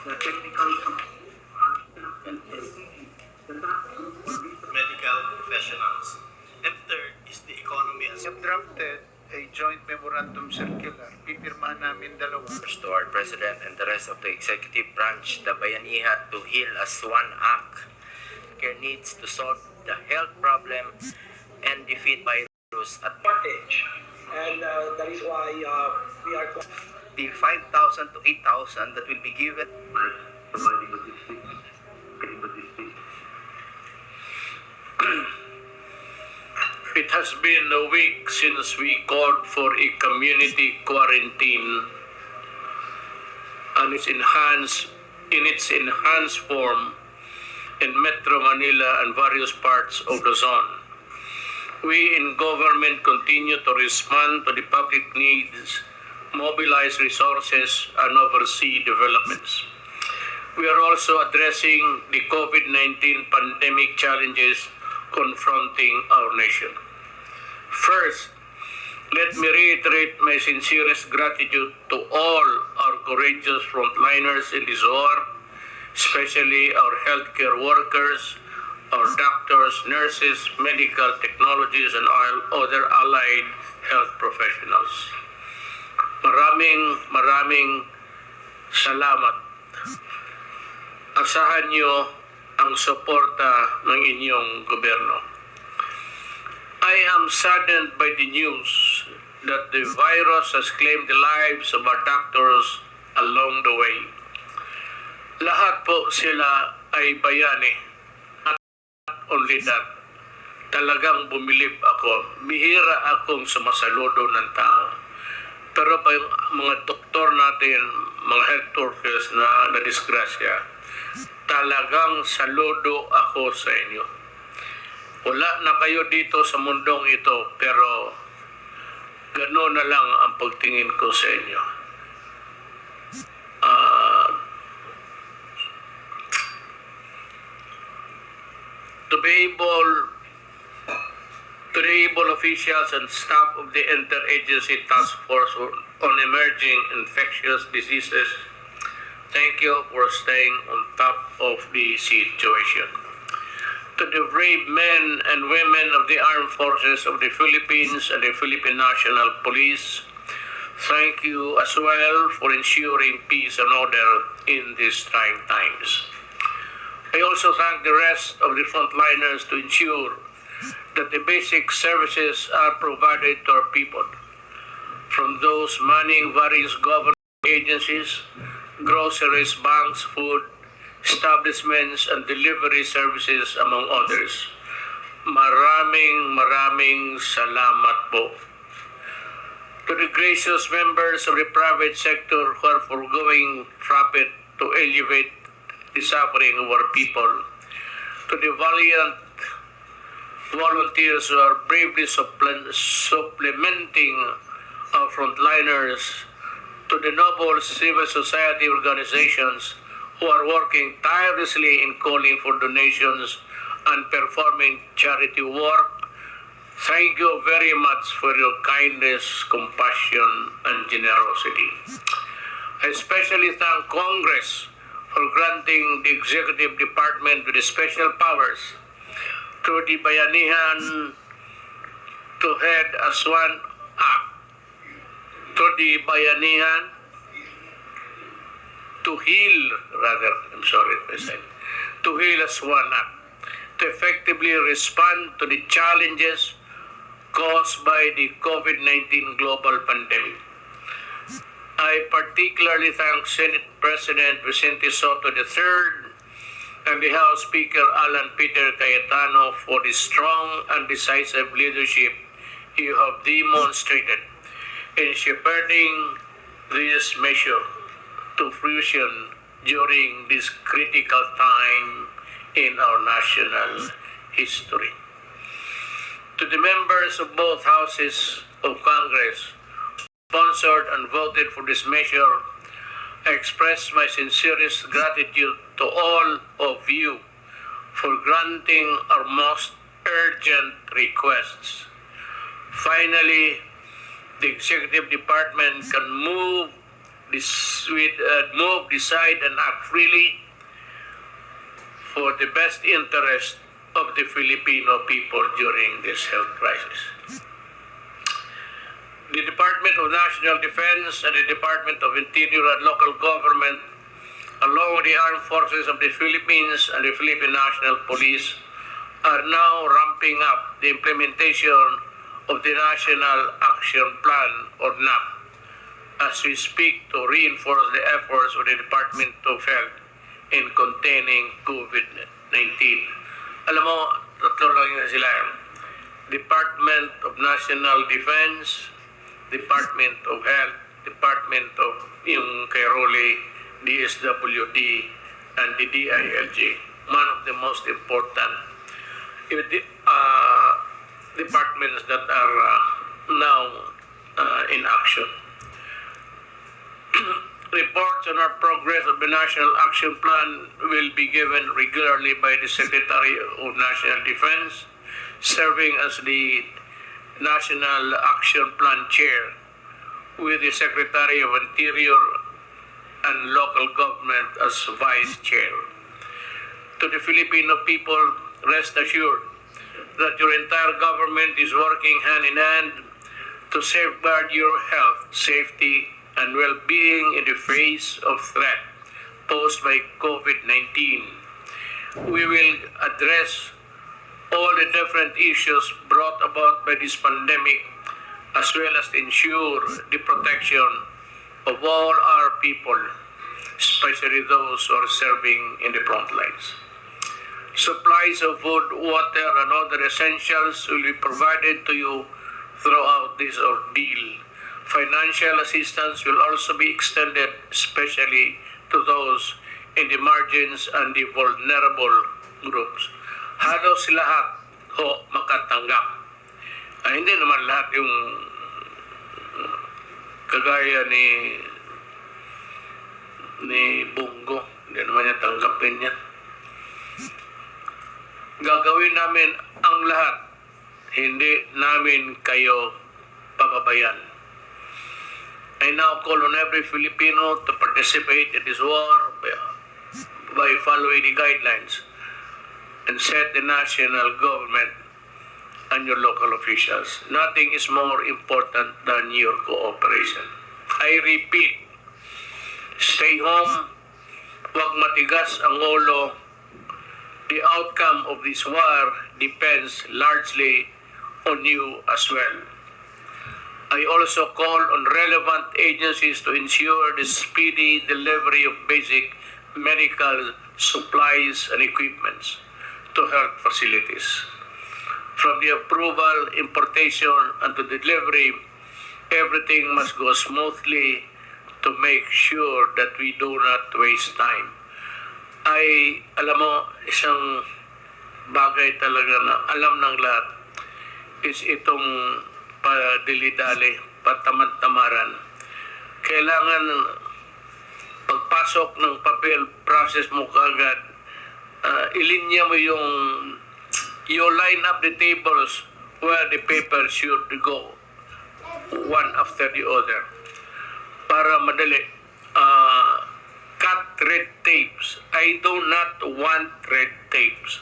the technical medical professionals. And third is the economy as We have drafted a joint memorandum circular. Pipirmahan namin dalawa. To our President and the rest of the executive branch, the Bayanihan to Heal as One Act. Care needs to solve the health problem and defeat virus at advantage. And that is why we are the 5,000 to 8,000 that will be given. providing logistics, getting logistics. It has been a week since we called for a community quarantine and in its enhanced form in Metro Manila and various parts of the zone. We in government continue to respond to the public needs, mobilize resources, and oversee developments. We are also addressing the COVID-19 pandemic challenges confronting our nation. First, let me reiterate my sincerest gratitude to all our courageous frontliners in this war, especially our healthcare workers, our doctors, nurses, medical technologists, and all other allied health professionals. Maraming salamat. Asahan niyo ang suporta ng inyong gobyerno. I am saddened by the news that the virus has claimed the lives of our doctors along the way. Lahat po sila ay bayani. At only that, talagang bumilib ako. Bihira akong sumasaludo ng tao. Pero pa yung mga doktor natin, mga health workers na nadisgrasya, talagang saludo ako sa inyo. Wala na kayo dito sa mundong ito, pero gano'n na lang ang pagtingin ko sa inyo. To the able officials and staff of the Interagency Task Force on Emerging Infectious Diseases, thank you for staying on top of the situation. To the brave men and women of the Armed Forces of the Philippines and the Philippine National Police, thank you as well for ensuring peace and order in these trying times. I also thank the rest of the frontliners to ensure that the basic services are provided to our people, from those manning various government agencies, groceries, banks, food establishments, and delivery services, among others. Maraming salamat po. To the gracious members of the private sector who are foregoing profit to elevate the suffering of our people, to the valiant volunteers who are bravely supplementing our frontliners, to the noble civil society organizations who are working tirelessly in calling for donations and performing charity work, thank you very much for your kindness, compassion, and generosity. I especially thank Congress for granting the Executive Department with special powers through the Bayanihan to head as one act, to the Bayanihan to heal as one act, to effectively respond to the challenges caused by the COVID-19 global pandemic. I particularly thank Senate President Vicente Soto III and the House Speaker Alan Peter Cayetano for the strong and decisive leadership you have demonstrated in shepherding this measure to fruition during this critical time in our national history. To the members of both houses of Congress sponsored and voted for this measure, I express my sincerest gratitude to all of you for granting our most urgent requests. Finally, the Executive Department can move move, decide, and act freely for the best interest of the Filipino people during this health crisis. The Department of National Defense and the Department of Interior and Local Government, along with the Armed Forces of the Philippines and the Philippine National Police, are now ramping up the implementation of the National Action Plan, or NAP, as we speak, to reinforce the efforts of the Department of Health in containing COVID-19. Alam mo, tatlo lang yun sila. Department of National Defense, Department of Health, Department of yung kay Rolly, DSWD, and the DILG. One of the most important departments that are now in action. Reports on our progress of the National Action Plan will be given regularly by the Secretary of National Defense, serving as the National Action Plan Chair, with the Secretary of Interior and Local Government as Vice Chair. To the Filipino people, rest assured that your entire government is working hand in hand to safeguard your health, safety, and well-being in the face of threat posed by COVID-19. We will address all the different issues brought about by this pandemic, as well as ensure the protection of all our people, especially those who are serving in the front lines. Supplies of food, water, and other essentials will be provided to you throughout this ordeal. Financial assistance will also be extended, especially to those in the margins and the vulnerable groups. Halos lahat ho makatanggap. Hindi naman lahat yung kagaya ni Bungo. Hindi naman niya tanggapin yan. Gagawin namin ang lahat. Hindi namin kayo pababayan. I now call on every Filipino to participate in this war by following the guidelines and set the national government and your local officials. Nothing is more important than your cooperation. I repeat, stay home, huwag matigas ang ulo. The outcome of this war depends largely on you as well. I also call on relevant agencies to ensure the speedy delivery of basic medical supplies and equipments to health facilities. From the approval, importation, and to delivery, everything must go smoothly to make sure that we do not waste time. Alam mo, isang bagay talaga na alam ng lahat is itong padili-dali, patamad-tamaran. Kailangan pagpasok ng papel, process mo kaagad, ilinya mo you line up the tables where the paper should go, one after the other, para madali. Cut red tapes. I do not want red tapes.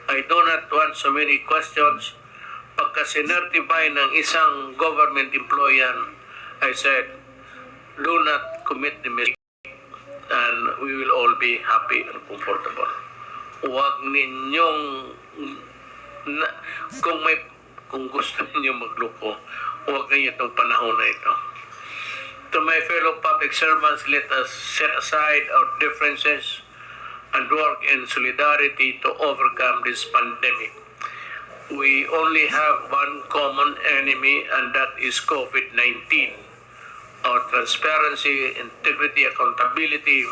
I do not want so many questions. Pagka sinertify ng isang government employee, I said, do not commit the mistake and we will all be happy and comfortable. Huwag ninyong, kung gusto ninyo magluko, huwag ninyo itong panahon na ito. To my fellow public servants, let us set aside our differences and work in solidarity to overcome this pandemic. We only have one common enemy, and that is COVID-19. Our transparency, integrity, accountability,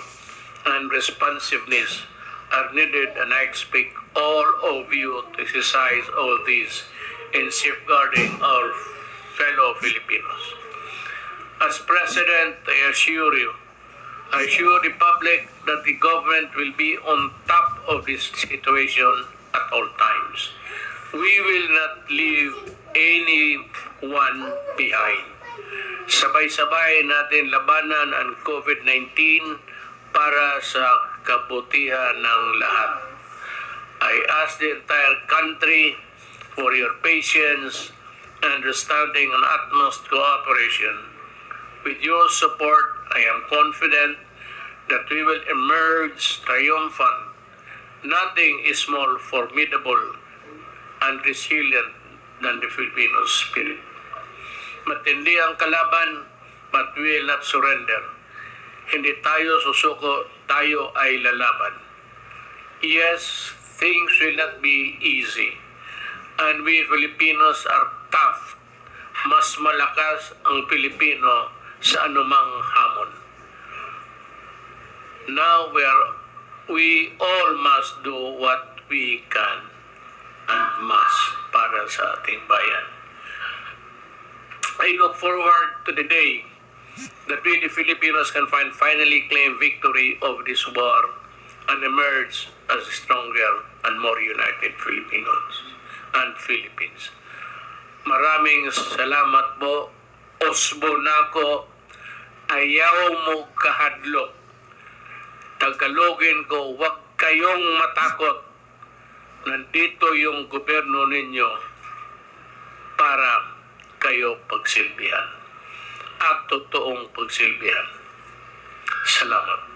and responsiveness are needed, and I expect all of you to exercise all these in safeguarding our fellow Filipinos. As President, I assure the public that the government will be on top of this situation at all times. We will not leave anyone behind. Sabay-sabay natin labanan ang COVID-19 para sa kabutihan ng lahat. I ask the entire country for your patience, understanding, and utmost cooperation. With your support, I am confident that we will emerge triumphant. Nothing is more formidable and resilient than the Filipino spirit. Matindi ang kalaban, but we will not surrender. Hindi tayo susuko, tayo ay lalaban. Yes, things will not be easy. And we Filipinos are tough. Mas malakas ang Pilipino sa anumang hamon. Now we all must do what we can and must para sa ating bayan. I look forward to the day that we the Filipinos can finally claim victory over this war and emerge as stronger and more united Filipinos and Philippines. Maraming salamat po. Osbo nako, ayaw mo kahadlok. Tagalogin ko, huwag kayong matakot. Nandito yung gobyerno ninyo para kayo pagsilbihan at totoong pagsilbihan. Salamat.